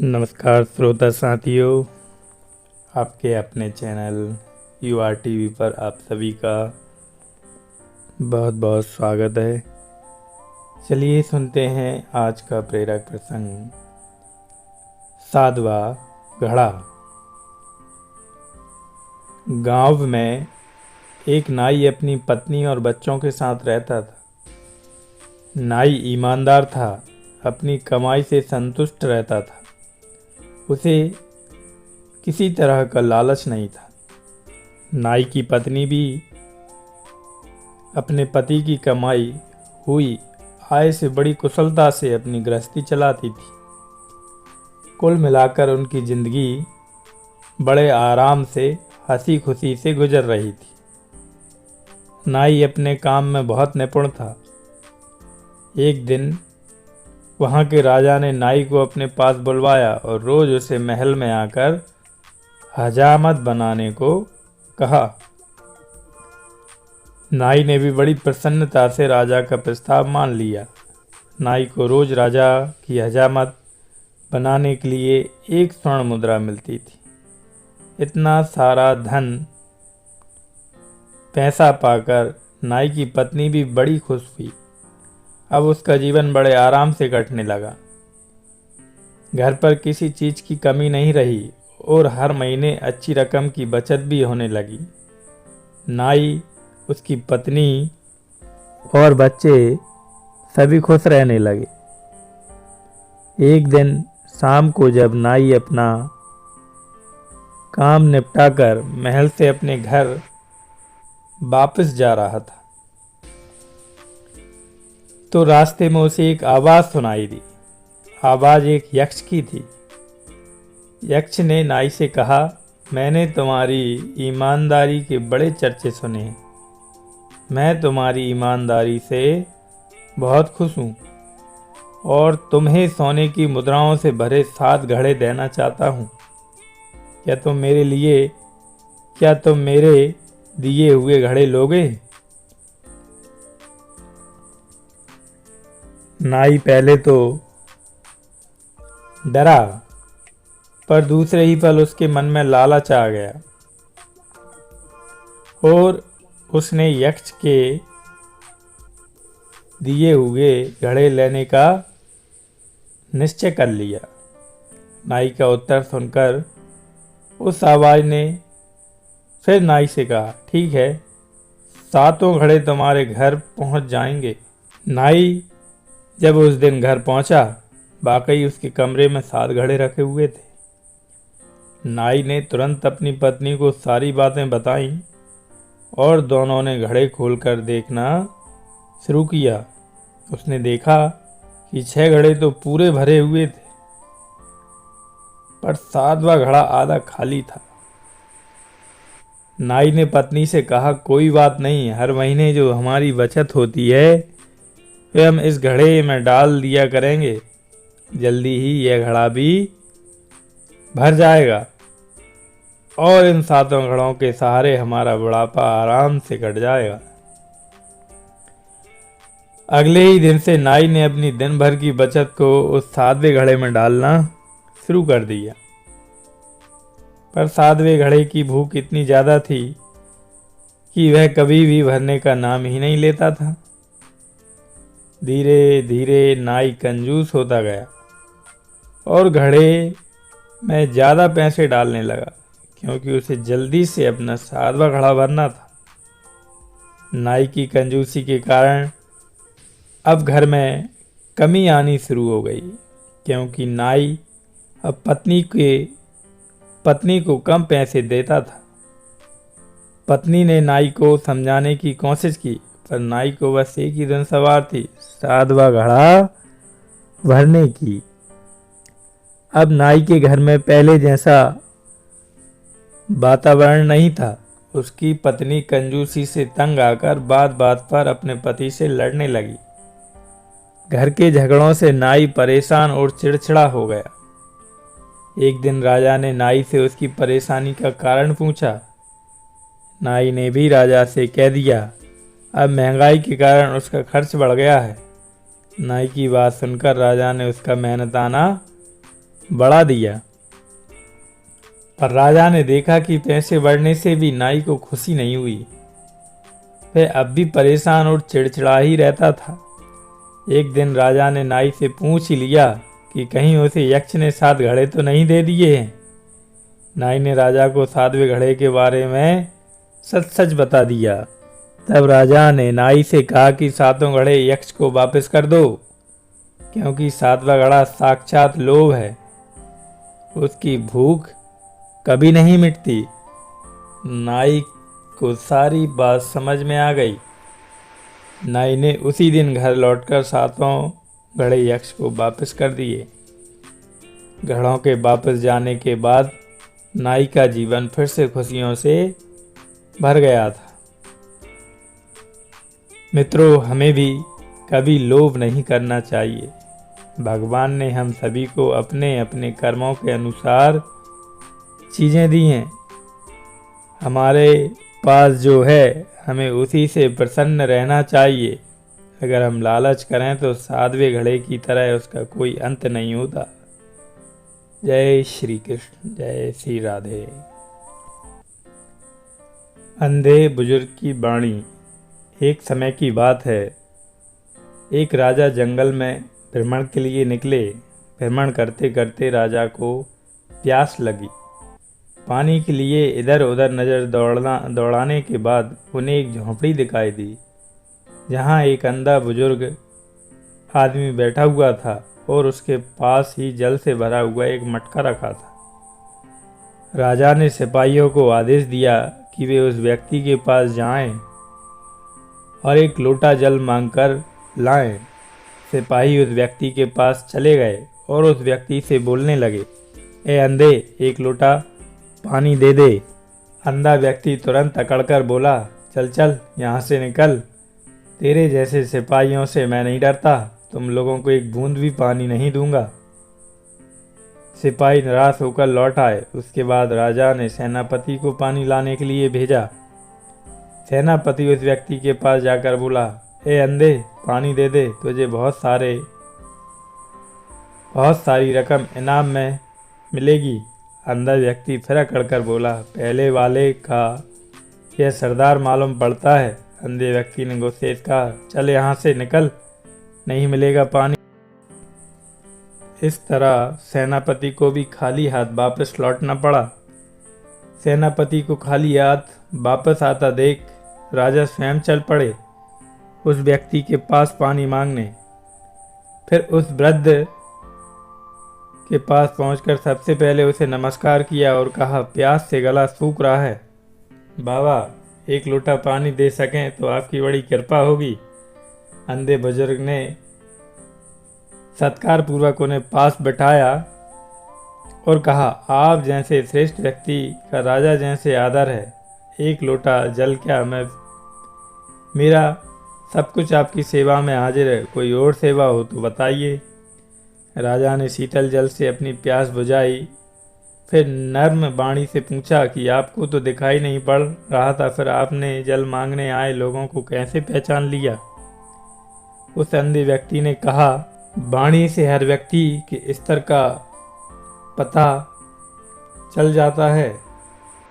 नमस्कार श्रोता साथियों, आपके अपने चैनल UR TV पर आप सभी का बहुत बहुत स्वागत है। चलिए सुनते हैं आज का प्रेरक प्रसंग। 7वां घड़ा। गांव में एक नाई अपनी पत्नी और बच्चों के साथ रहता था। नाई ईमानदार था, अपनी कमाई से संतुष्ट रहता था। उसे किसी तरह का लालच नहीं था। नाई की पत्नी भी अपने पति की कमाई हुई आय से बड़ी कुशलता से अपनी गृहस्थी चलाती थी। कुल मिलाकर उनकी जिंदगी बड़े आराम से हंसी खुशी से गुजर रही थी। नाई अपने काम में बहुत निपुण था। एक दिन वहाँ के राजा ने नाई को अपने पास बुलवाया और रोज उसे महल में आकर हजामत बनाने को कहा। नाई ने भी बड़ी प्रसन्नता से राजा का प्रस्ताव मान लिया। नाई को रोज राजा की हजामत बनाने के लिए 1 स्वर्ण मुद्रा मिलती थी। इतना सारा धन पैसा पाकर नाई की पत्नी भी बड़ी खुश हुई। अब उसका जीवन बड़े आराम से कटने लगा। घर पर किसी चीज की कमी नहीं रही और हर महीने अच्छी रकम की बचत भी होने लगी। नाई, उसकी पत्नी और बच्चे सभी खुश रहने लगे। एक दिन शाम को जब नाई अपना काम निपटाकर महल से अपने घर वापस जा रहा था तो रास्ते में उसे एक आवाज सुनाई दी। आवाज एक यक्ष की थी। यक्ष ने नाई से कहा, मैंने तुम्हारी ईमानदारी के बड़े चर्चे सुने हैं। मैं तुम्हारी ईमानदारी से बहुत खुश हूँ और तुम्हें सोने की मुद्राओं से भरे 7 घड़े देना चाहता हूँ। क्या तुम मेरे दिए हुए घड़े लोगे? नाई पहले तो डरा, पर दूसरे ही पल उसके मन में लालच आ गया और उसने यक्ष के दिए हुए घड़े लेने का निश्चय कर लिया। नाई का उत्तर सुनकर उस आवाज ने फिर नाई से कहा, ठीक है, 7 घड़े तुम्हारे घर पहुंच जाएंगे। नाई जब उस दिन घर पहुंचा, वाकई उसके कमरे में 7 घड़े रखे हुए थे। नाई ने तुरंत अपनी पत्नी को सारी बातें बताईं और दोनों ने घड़े खोलकर देखना शुरू किया। उसने देखा कि 6 घड़े तो पूरे भरे हुए थे, पर 7वां घड़ा आधा खाली था। नाई ने पत्नी से कहा, कोई बात नहीं, हर महीने जो हमारी बचत होती है वे हम इस घड़े में डाल दिया करेंगे। जल्दी ही यह घड़ा भी भर जाएगा और इन 7 घड़ों के सहारे हमारा बुढ़ापा आराम से कट जाएगा। अगले ही दिन से नाई ने अपनी दिन भर की बचत को उस 7वें घड़े में डालना शुरू कर दिया। पर 7वें घड़े की भूख इतनी ज्यादा थी कि वह कभी भी भरने का नाम ही नहीं लेता था। धीरे धीरे नाई कंजूस होता गया और घड़े में ज़्यादा पैसे डालने लगा, क्योंकि उसे जल्दी से अपना 7वां घड़ा भरना था। नाई की कंजूसी के कारण अब घर में कमी आनी शुरू हो गई, क्योंकि नाई अब पत्नी को कम पैसे देता था। पत्नी ने नाई को समझाने की कोशिश की, पर नाई को बस एक ही दिन सवार थी, 7वां घड़ा भरने की। अब नाई के घर में पहले जैसा वातावरण नहीं था। उसकी पत्नी कंजूसी से तंग आकर बात बात पर अपने पति से लड़ने लगी। घर के झगड़ों से नाई परेशान और चिड़चिड़ा हो गया। एक दिन राजा ने नाई से उसकी परेशानी का कारण पूछा। नाई ने भी राजा से कह दिया, अब महंगाई के कारण उसका खर्च बढ़ गया है। नाई की बात सुनकर राजा ने उसका मेहनताना बढ़ा दिया। पर राजा ने देखा कि पैसे बढ़ने से भी नाई को खुशी नहीं हुई। वह अब भी परेशान और चिड़चिड़ा ही रहता था। एक दिन राजा ने नाई से पूछ ही लिया कि कहीं उसे यक्ष ने 7 घड़े तो नहीं दे दिए हैं। नाई ने राजा को 7वें घड़े के बारे में सच सच बता दिया। तब राजा ने नाई से कहा कि 7 घड़े यक्ष को वापस कर दो, क्योंकि 7वां घड़ा साक्षात लोभ है। उसकी भूख कभी नहीं मिटती। नाई को सारी बात समझ में आ गई। नाई ने उसी दिन घर लौटकर 7 घड़े यक्ष को वापस कर दिए। घड़ों के वापस जाने के बाद नाई का जीवन फिर से खुशियों से भर गया था। मित्रों, हमें भी कभी लोभ नहीं करना चाहिए। भगवान ने हम सभी को अपने अपने कर्मों के अनुसार चीज़ें दी हैं। हमारे पास जो है हमें उसी से प्रसन्न रहना चाहिए। अगर हम लालच करें तो 7वें घड़े की तरह उसका कोई अंत नहीं होता। जय श्री कृष्ण, जय श्री राधे। अंधे बुजुर्ग की वाणी। एक समय की बात है, एक राजा जंगल में भ्रमण के लिए निकले। भ्रमण करते करते राजा को प्यास लगी। पानी के लिए इधर उधर नज़र दौड़ाने के बाद उन्हें एक झोंपड़ी दिखाई दी, जहाँ एक अंधा बुजुर्ग आदमी बैठा हुआ था और उसके पास ही जल से भरा हुआ एक मटका रखा था। राजा ने सिपाहियों को आदेश दिया कि वे उस व्यक्ति के पास जाएं और एक लोटा जल मांगकर लाएं। सिपाही उस व्यक्ति के पास चले गए और उस व्यक्ति से बोलने लगे, ए अंधे, एक लोटा पानी दे दे। अंधा व्यक्ति तुरंत अकड़कर बोला, चल चल यहाँ से निकल। तेरे जैसे सिपाहियों से मैं नहीं डरता। तुम लोगों को एक बूंद भी पानी नहीं दूंगा। सिपाही निराश होकर लौट आए। उसके बाद राजा ने सेनापति को पानी लाने के लिए भेजा। सेनापति उस व्यक्ति के पास जाकर बोला, ए अंधे, पानी दे दे, तुझे बहुत सारी रकम इनाम में मिलेगी। अंधा व्यक्ति फिर अकड़कर बोला, पहले वाले का यह सरदार मालूम पड़ता है। अंधे व्यक्ति ने गुस्से से कहा, चल यहाँ से निकल, नहीं मिलेगा पानी। इस तरह सेनापति को भी खाली हाथ वापस लौटना पड़ा। सेनापति को खाली हाथ वापस आता देख राजा स्वयं चल पड़े उस व्यक्ति के पास पानी मांगने। फिर उस वृद्ध के पास पहुंचकर सबसे पहले उसे नमस्कार किया और कहा, प्यास से गला सूख रहा है, बाबा एक लोटा पानी दे सकें तो आपकी बड़ी कृपा होगी। अंधे बुजुर्ग ने सत्कार पूर्वक उन्हें पास बैठाया और कहा, आप जैसे श्रेष्ठ व्यक्ति का राजा जैसे आदर है। एक लोटा जल क्या, मेरा सब कुछ आपकी सेवा में हाजिर है। कोई और सेवा हो तो बताइए। राजा ने शीतल जल से अपनी प्यास बुझाई। फिर नर्म वाणी से पूछा कि आपको तो दिखाई नहीं पड़ रहा था, फिर आपने जल मांगने आए लोगों को कैसे पहचान लिया? उस अंधे व्यक्ति ने कहा, वाणी से हर व्यक्ति के स्तर का पता चल जाता है।